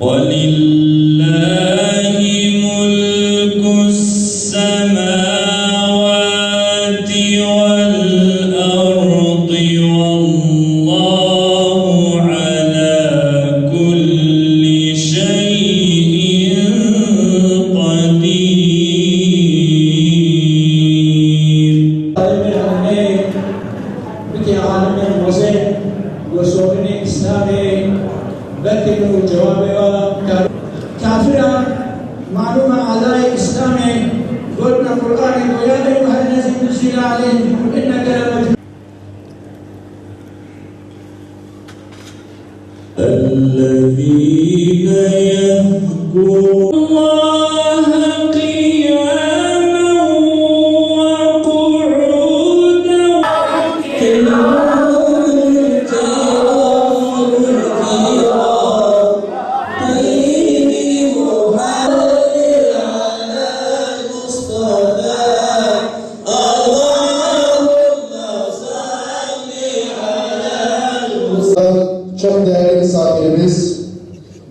ولله ملك السماوات والأرض والله على كل شيء قدير. بكروا جوابها كافرا معلومة على إسلامي قلنا القرآن ويا أيها الذين نزل عليهم إنك لمجنون. الذين يذكرون الله قياما وقعودا Çok değerli misafirimiz,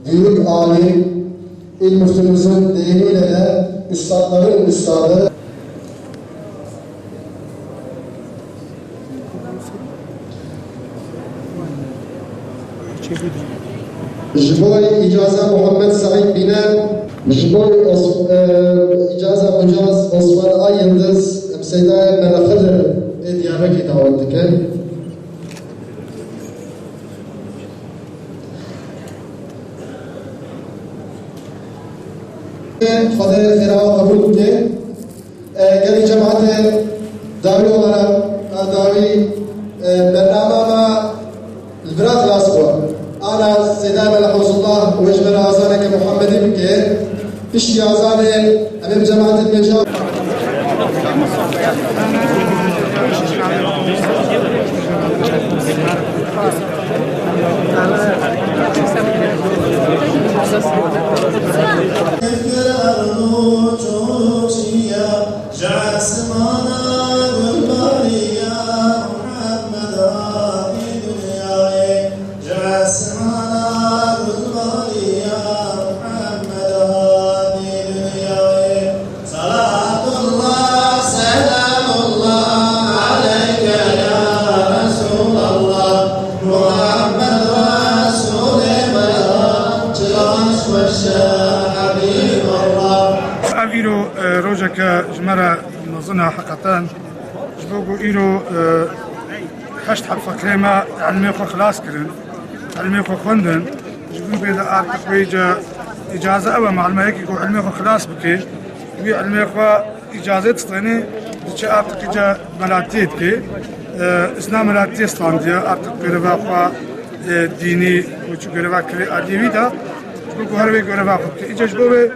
büyük alim, il müftümüzün deyimiyle de üstadların üstadı Jiboy İcaza Muhammed Said Biner, Jiboy İcaza Mücaz Osman Ay Yıldız, Emseyda Melakıdır Diyarbakır davetike. Fadıl Feraha kabul etti. Geri cemaate davi olarak davi bernamama البراد الأسبوع أنا سيدنا الحوصلة وجمل أزانك محمد بكي فيش أزاني أمام جماعة المجال إيرو روجك جمرة نظنها حقيقة جبوكو إيرو حشت حب فكريمة علمي خو خلاص كرن علمي خو خندن جبوكو بيدا أرتق بيجا إجازة أول معلمة هيك يقول علمي خو خلاص بكي بي علمي خو إجازة تستغني ديش أرتق إجا ملاتيت كي إسنا ملاتي استانديا أرتق بيرفا خو ديني وشو بيرفا كري أديوي دا جبوكو هروي بيرفا خو كي إجا جبوكو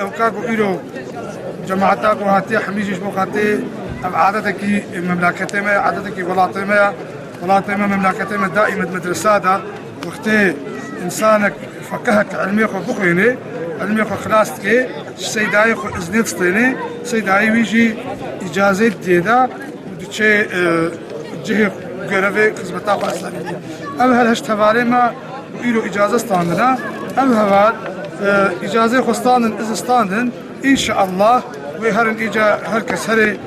أو كاكو إيرو جماعتك وهاتي حميجي بوخاتي أب عادتك مملكتي ما عادتك ولاتي ما مملكتي ما دائما مدرسة دا وقتي إنسانك فكهك علمي خو بقيني علمي خو خلاصتك سيداي خو إذنيت سطيني سيداي ويجي إجازة ديدا ودشي جهة قرفي خزمتا خو أسلامي أم هل هشتفاري ما إيرو إجازة ستاندنا أم هوال إجازة خستان إزستان إن شاء الله وهرن إجا هركس هري